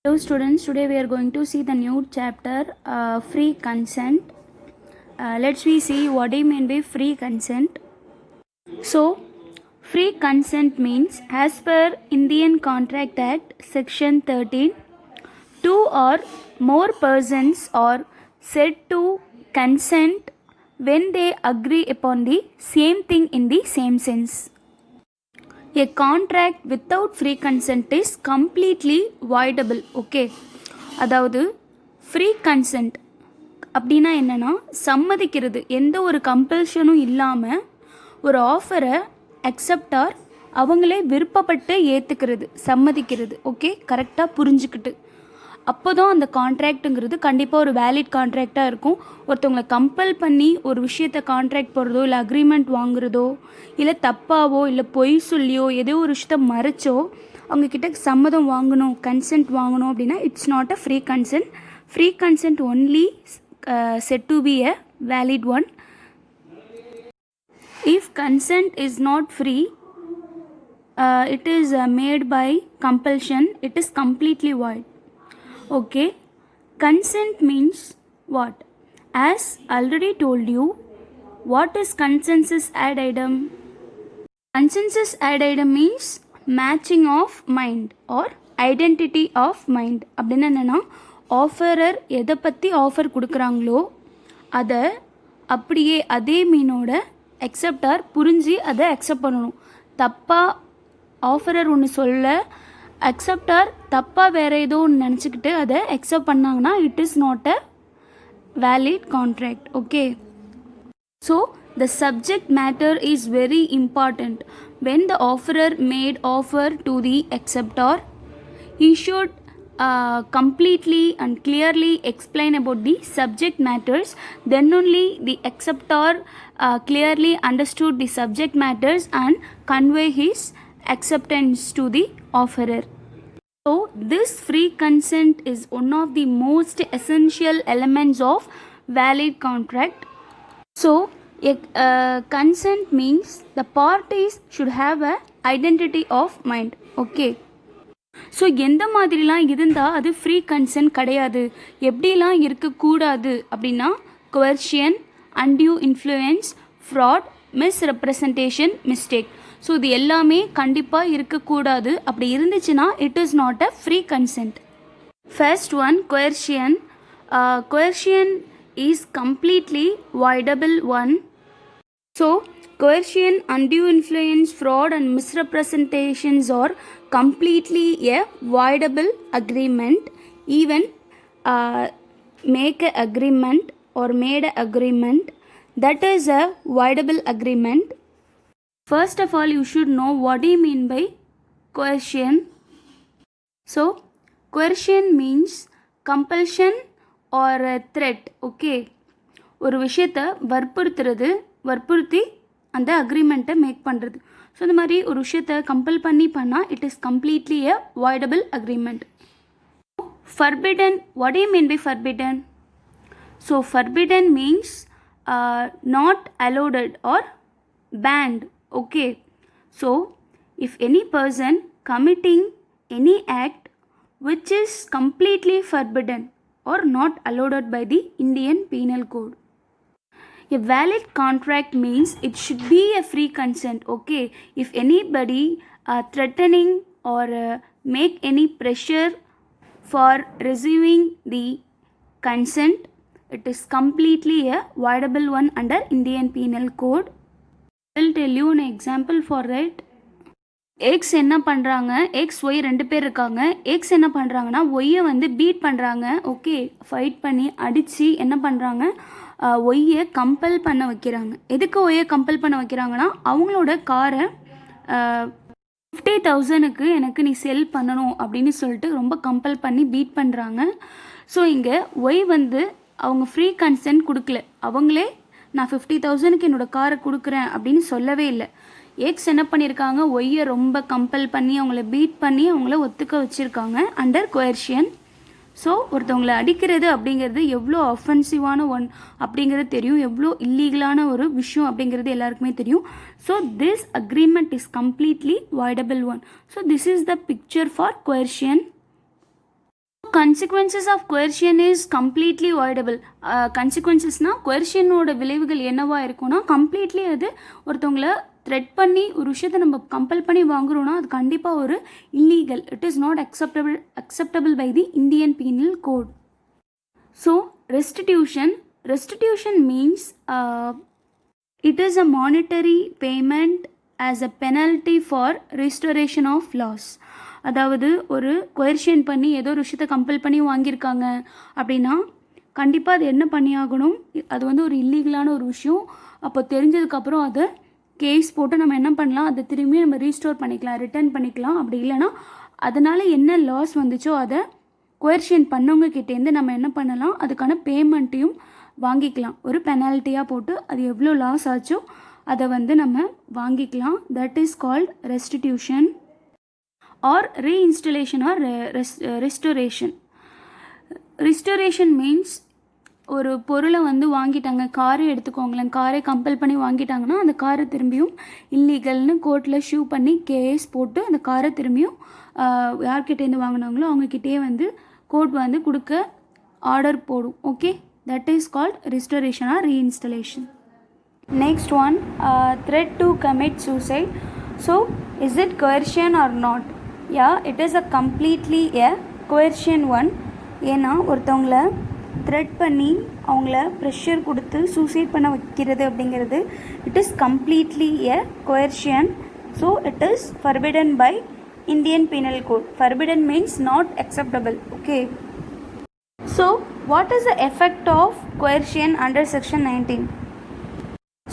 Hello students, today we are going to see the new chapter free consent. Let's we see what do you mean by free consent. So free consent means as per Indian Contract Act section 13, two or more persons are said to consent when they agree upon the same thing in the same sense. A contract without free consent is completely voidable. Okay, அதாவது free consent அப்படின்னா என்னென்னா சம்மதிக்கிறது, எந்த ஒரு கம்பல்ஷனும் இல்லாமல் ஒரு ஆஃபரை acceptor அவங்களே விருப்பப்பட்டு ஏற்றுக்கிறது, சம்மதிக்கிறது. ஓகே, கரெக்டாக புரிஞ்சுக்கிட்டு அப்போ தான் அந்த கான்ட்ராக்ட்டுங்கிறது கண்டிப்பாக ஒரு வேலிட் கான்ட்ராக்டாக இருக்கும். ஒருத்தவங்களை கம்பல் பண்ணி ஒரு விஷயத்தை கான்ட்ராக்ட் போடுறதோ இல்லை அக்ரிமெண்ட் வாங்குறதோ இல்லை தப்பாவோ இல்லை பொய் சொல்லியோ ஏதோ ஒரு விஷயத்த மறைச்சோ அவங்கக்கிட்ட சம்மதம் வாங்கணும், கன்சென்ட் வாங்கணும் அப்படின்னா it's not a free consent. Free consent only set to be a valid one. If consent is not free, it is made by compulsion, it is completely void. Okay, consent means what? As already told you, what is consensus ad idem? Consensus ad idem means matching of mind or identity of mind. அப்படின்னா என்னென்னா offerer எதை பற்றி offer கொடுக்குறாங்களோ அதை அப்படியே அதே மீனோட acceptor புரிஞ்சு அதை அக்செப்ட் பண்ணணும். தப்பாக ஆஃபரர் ஒன்று சொல்ல அக்செப்டார் தப்பாக வேறு ஏதோ ஒன்று நினச்சிக்கிட்டு அதை அக்செப்ட் பண்ணாங்கன்னா it is not a valid contract. Okay, so the subject matter is very important. When the offerer made offer to the acceptor, he should completely and clearly explain about the subject matters. Then only the acceptor clearly understood the subject matters and convey his acceptance to the offerer. So this free consent is one of the most essential elements of valid contract. So consent means the parties should have a identity of mind. Okay, so எந்த மாதிரிலாம் இருந்தால் அது free consent கிடையாது, எப்படிலாம் இருக்கக்கூடாது அப்படின்னா coercion, undue influence, fraud, misrepresentation, mistake. So இது எல்லாமே கண்டிப்பாக இருக்கக்கூடாது. அப்படி இருந்துச்சுன்னா it is not a free consent. First one coercion. Coercion is completely voidable one. So coercion, undue influence, fraud and misrepresentations are completely a voidable agreement. Even make an agreement or made an agreement, that is a voidable agreement. First of all, you should know what do you mean by coercion. So coercion means compulsion or a threat. Okay, ஒரு விஷயத்தை வற்புறுத்தி அந்த அக்ரிமெண்ட்டை make பண்ணுறது. So இந்த மாதிரி ஒரு விஷயத்தை compel பண்ணால் it is completely a voidable agreement. Forbidden, what you mean by forbidden? So forbidden means not allowed or banned. Okay, so if any person committing any act which is completely forbidden or not allowed by the Indian Penal Code. A valid contract means it should be a free consent. Okay, if anybody threatening or make any pressure for receiving the consent, it is completely a voidable one under Indian Penal Code. I will tell you an example for that. X என்ன பண்ணுறாங்க, X Y ரெண்டு பேர் இருக்காங்க. X என்ன பண்ணுறாங்கன்னா ஒய்யை வந்து beat பண்ணுறாங்க. ஓகே, ஃபைட் பண்ணி அடித்து என்ன பண்ணுறாங்க, ஒய்யை கம்பல் பண்ண வைக்கிறாங்க. எதுக்கு ஒய்யை கம்பல் பண்ண வைக்கிறாங்கன்னா அவங்களோட காரை 50,000க்கு எனக்கு நீ செல் பண்ணணும் அப்படின்னு சொல்லிட்டு ரொம்ப கம்பல் பண்ணி பீட் பண்ணுறாங்க. ஸோ இங்கே ஒய் வந்து அவங்க ஃப்ரீ கன்சென்ட் கொடுக்கல, அவங்களே நான் 50,000க்கு என்னோடய காரை கொடுக்குறேன் அப்படின்னு சொல்லவே இல்லை. எக்ஸ் என்ன பண்ணியிருக்காங்க, ஒய்யை ரொம்ப கம்பல் பண்ணி அவங்கள பீட் பண்ணி அவங்கள ஒத்துக்க வச்சுருக்காங்க அண்டர் coercion. ஸோ ஒருத்தவங்களை அடிக்கிறது அப்படிங்கிறது எவ்வளோ அஃபென்சிவான ஒன் அப்படிங்கிறது தெரியும், எவ்வளோ இல்லீகலான ஒரு விஷயம் அப்படிங்கிறது எல்லாருக்குமே தெரியும். So this agreement is completely voidable one. So this is the picture for coercion. consequences of coercion is completely avoidable. Consequencesனால் coercionோட விளைவுகள் என்னவா இருக்கும்னா கம்ப்ளீட்லி அது ஒருத்தவங்களை த்ரெட் பண்ணி ஒரு விஷயத்தை நம்ம கம்பல் பண்ணி வாங்குறோன்னா அது கண்டிப்பாக ஒரு illegal. It is not acceptable by the Indian Penal Code. So restitution means it is a monetary payment as a penalty for restoration of loss. அதாவது ஒரு கொயர்ஷன் பண்ணி ஏதோ ஒரு விஷயத்தை கம்பல் பண்ணி வாங்கியிருக்காங்க அப்படின்னா கண்டிப்பாக அது என்ன பண்ணி ஆகணும், அது வந்து ஒரு இல்லீகலான ஒரு விஷயம். அப்போ தெரிஞ்சதுக்கப்புறம் அதை கேஸ் போட்டு நம்ம என்ன பண்ணலாம், அதை திரும்பி நம்ம ரீஸ்டோர் பண்ணிக்கலாம், ரிட்டர்ன் பண்ணிக்கலாம். அப்படி இல்லைன்னா அதனால் என்ன லாஸ் வந்துச்சோ அதை கொயர்ஷன் பண்ணவங்க கிட்டேருந்து நம்ம என்ன பண்ணலாம், அதுக்கான பேமெண்ட்டையும் வாங்கிக்கலாம். ஒரு பெனால்ட்டியாக போட்டு அது எவ்வளோ லாஸ் ஆச்சோ அதை வந்து நம்ம வாங்கிக்கலாம். That is called restitution or reinstallation or restoration. Restoration means ஒரு பொருளை வந்து வாங்கிட்டாங்க, காரை எடுத்துக்கோங்களேன், காரை கம்பல் பண்ணி வாங்கிட்டாங்கன்னா அந்த காரை திரும்பியும் இல்லீகல்னு கோர்ட்டில் ஷூ பண்ணி கேஸ் போட்டு அந்த காரை திரும்பியும் யார்கிட்டேருந்து வாங்கினாங்களோ அவங்கக்கிட்டே வந்து கோர்ட் வந்து கொடுக்க ஆர்டர் போடும். Okay, that is called restoration or reinstallation. Next one, threat to commit suicide. So is it coercion or not? Yeah, it is a completely a coercion one. ஏன்னா ஒருத்தவங்கள த்ரெட் பண்ணி அவங்கள ப்ரெஷர் கொடுத்து suicide பண்ண வைக்கிறது அப்படிங்கிறது it is completely a coercion. So it is forbidden by Indian Penal Code. Forbidden means not acceptable. Okay. So what is the effect of coercion under section 19?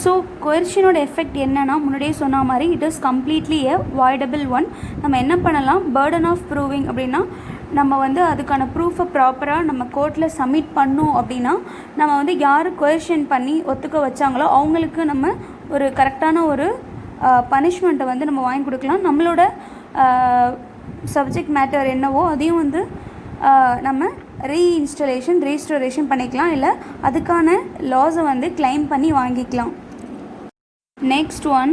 So கொயர்ஷனோட effect என்னன்னா முன்னாடியே சொன்ன மாதிரி it is completely a voidable one. நம்ம என்ன பண்ணலாம், burden of proving அப்படின்னா நம்ம வந்து அதுக்கான ப்ரூஃபை ப்ராப்பராக நம்ம கோர்ட்டில் சப்மிட் பண்ணோம் அப்படின்னா நம்ம வந்து யார் கொயர்ஷன் பண்ணி ஒத்துக்க வச்சாங்களோ அவங்களுக்கு நம்ம ஒரு கரெக்டான ஒரு பனிஷ்மெண்ட்டை வந்து நம்ம வாங்கி கொடுக்கலாம். நம்மளோட சப்ஜெக்ட் மேட்டர் என்னவோ அதையும் வந்து நம்ம ரீஸ்டோரேஷன் பண்ணிக்கலாம், இல்லை அதுக்கான லாஸை வந்து கிளைம் பண்ணி வாங்கிக்கலாம். Next one,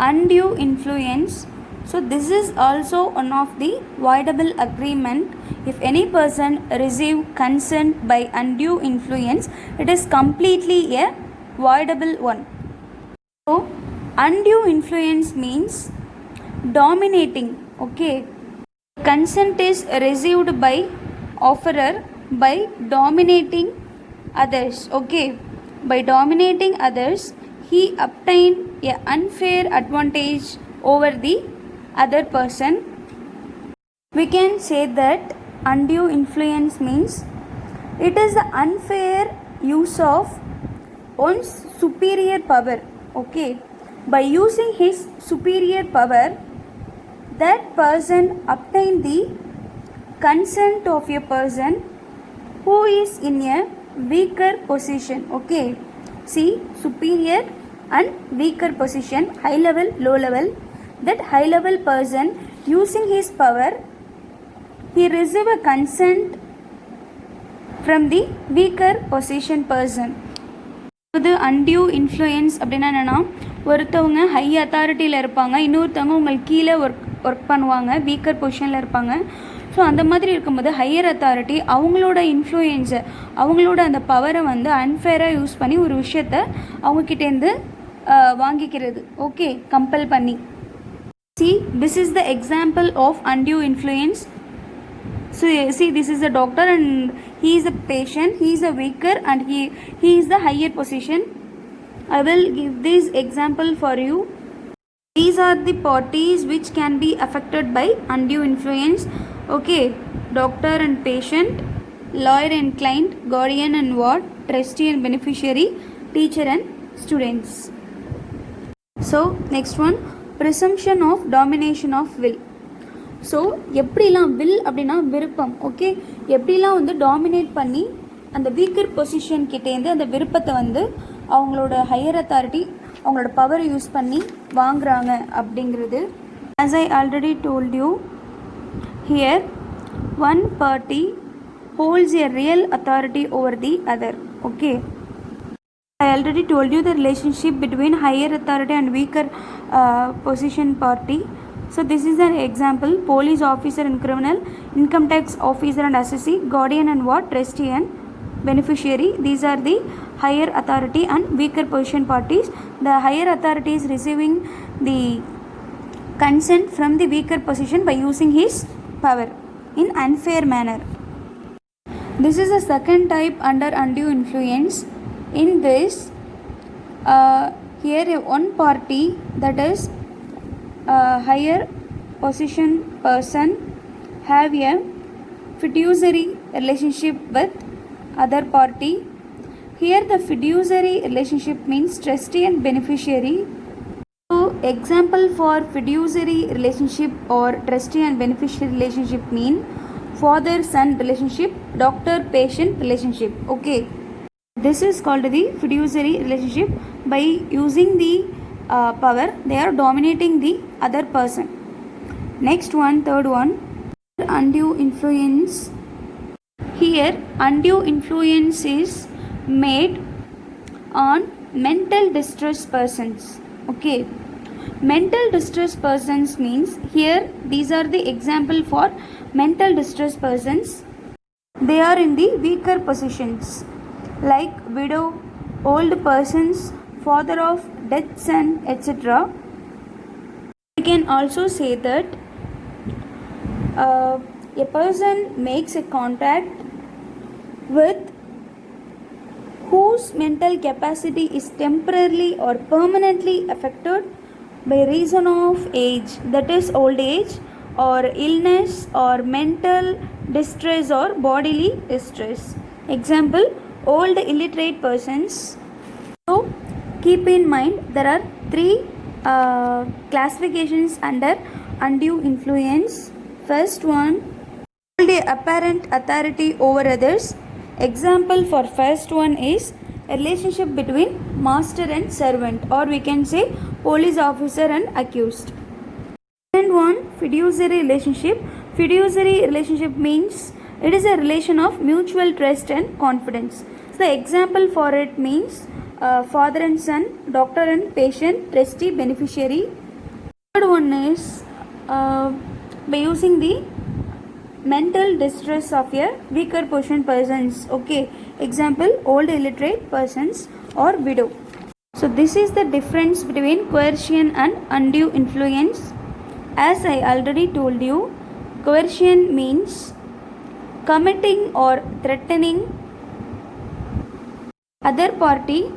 undue influence. So this is also one of the voidable agreement. If any person receive consent by undue influence, it is completely a voidable one. So undue influence means dominating. Okay, consent is received by offerer by dominating others. Okay, by dominating others he obtained a unfair advantage over the other person. We can say that undue influence means it is the unfair use of one's superior power. Okay, by using his superior power that person obtained the consent of a person who is in a weaker position. Okay, see, superior and weaker position, high level, low level. That high level person using his power he receive a consent from the weaker position person. இது undue influence அப்படின்னா என்னென்னா ஒருத்தவங்க high அத்தாரிட்டியில் இருப்பாங்க, இன்னொருத்தவங்க உங்களுக்கு கீழே work பண்ணுவாங்க, weaker பொசிஷனில் இருப்பாங்க. ஸோ அந்த மாதிரி இருக்கும்போது ஹையர் அத்தாரிட்டி அவங்களோட இன்ஃப்ளூயன்ஸை அவங்களோட அந்த பவரை வந்து அன்ஃபேராக யூஸ் பண்ணி ஒரு விஷயத்தை அவங்கக்கிட்டேருந்து வாங்கிக்கிறது. ஓகே, கம்பல் பண்ணி. See, this is the example of undue influence. So see, this is a doctor and he is a patient, he is a weaker and he is the higher position. I will give this example for you. These are the parties which can be affected by undue influence. Okay, doctor and patient, lawyer and client, guardian and ward, trustee and beneficiary, teacher and students. So next one, presumption of domination of will. So எப்படிலாம் will அப்படின்னா விருப்பம். Okay, எப்படிலாம் வந்து dominate பண்ணி அந்த weaker position கிட்டேருந்து அந்த விருப்பத்தை வந்து அவங்களோட ஹையர் அத்தாரிட்டி அவங்களோட பவரை யூஸ் பண்ணி வாங்குறாங்க அப்படிங்கிறது. As I already told you, here one party holds a real authority over the other. Okay, I already told you the relationship between higher authority and weaker position party. So this is an example: police officer and criminal, income tax officer and assessee, guardian and what? Trustee and beneficiary. These are the higher authority and weaker position parties. The higher authority is receiving the consent from the weaker position by using his power in unfair manner. This is the second type under undue influence. In this, here one party, that is higher position person, have a fiduciary relationship with other party. Here the fiduciary relationship means trustee and beneficiary. So example for fiduciary relationship or trustee and beneficiary relationship mean father son relationship, doctor patient relationship. Okay, this is called the fiduciary relationship. By using the power, they are dominating the other person. Next one, third one, undue influence. Here undue influence is made on mental distress persons. Okay, mental distress persons means, here these are the example for mental distress persons. They are in the weaker positions like widow, old persons, father of dead son, etc. We can also say that a person makes a contract with whose mental capacity is temporarily or permanently affected by reason of age, that is old age, or illness, or mental distress, or bodily distress. Example, old illiterate persons. So keep in mind there are three classifications under undue influence. First one, hold a apparent authority over others. Example for first one is a relationship between master and servant, or we can say police officer and accused. Second one, fiduciary relationship. Fiduciary relationship means it is a relation of mutual trust and confidence. So the example for it means father and son, doctor and patient, trustee, beneficiary. Third one is by using the mental distress of a weaker position persons. Okay, example, old illiterate persons or widow. So this is the difference between coercion and undue influence. As I already told you, coercion means committing or threatening other party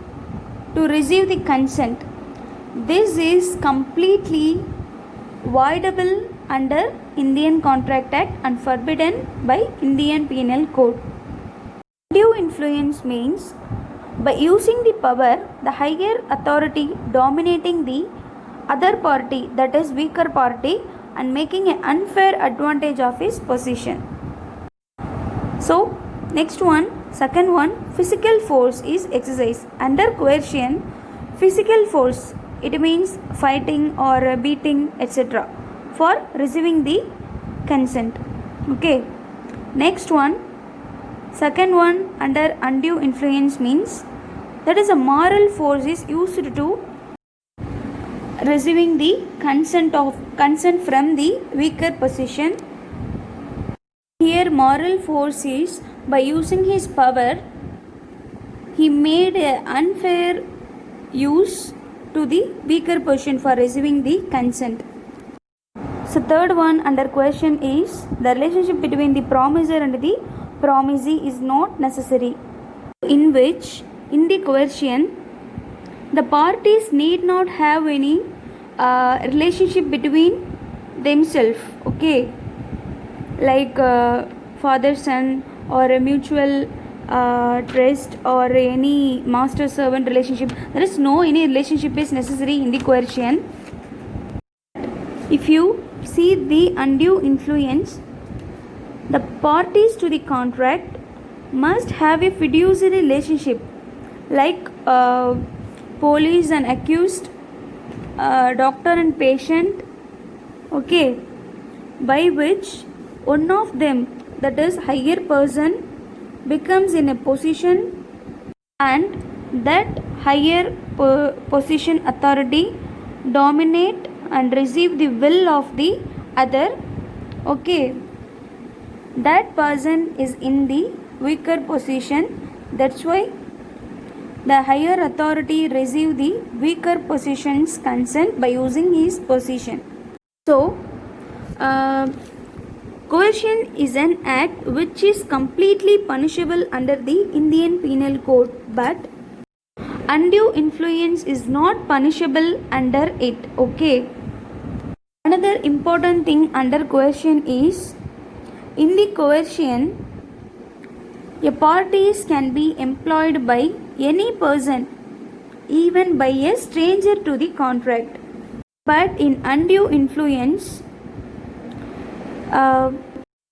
to receive the consent. This is completely voidable under Indian Contract Act and forbidden by Indian Penal Code. Undue influence means by using the power, the higher authority dominating the other party, that is weaker party, and making an unfair advantage of his position. So next one, second one, physical force is exercised. Under coercion, physical force, it means fighting or beating, etc., for receiving the consent. Okay, next one, second one under undue influence means that is a moral force is used to receiving the consent from the weaker position. Here moral force is by using his power, he made an unfair use to the weaker position for receiving the consent. So third one under question is the relationship between the promiser and the promisee is not necessary, in which in the coercion the parties need not have any relationship between themselves. Okay, like father son or a mutual trust or any master servant relationship. There is no any relationship is necessary in the coercion. If you see the undue influence, the parties to the contract must have a fiduciary relationship like police and accused, doctor and patient. Okay, by which one of them, that is higher person, becomes in a position and that higher position authority dominate and receive the will of the other, okay, that person is in the weaker position. That's why the higher authority receive the weaker position's consent by using his position. So, coercion is an act which is completely punishable under the Indian Penal Code, but undue influence is not punishable under it, okay. Another important thing under coercion is, in the coercion, a parties can be employed by any person, even by a stranger to the contract. But in undue influence,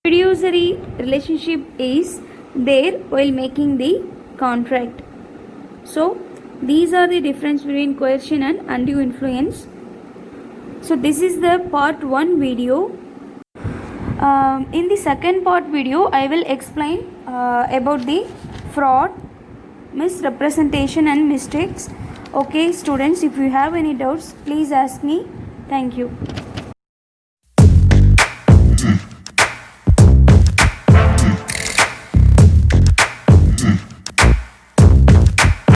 fiduciary relationship is there while making the contract. So these are the difference between coercion and undue influence. So this is the part 1 video. In the second part video, I will explain about the fraud, misrepresentation and mistakes. Okay students, if you have any doubts, please ask me. Thank you.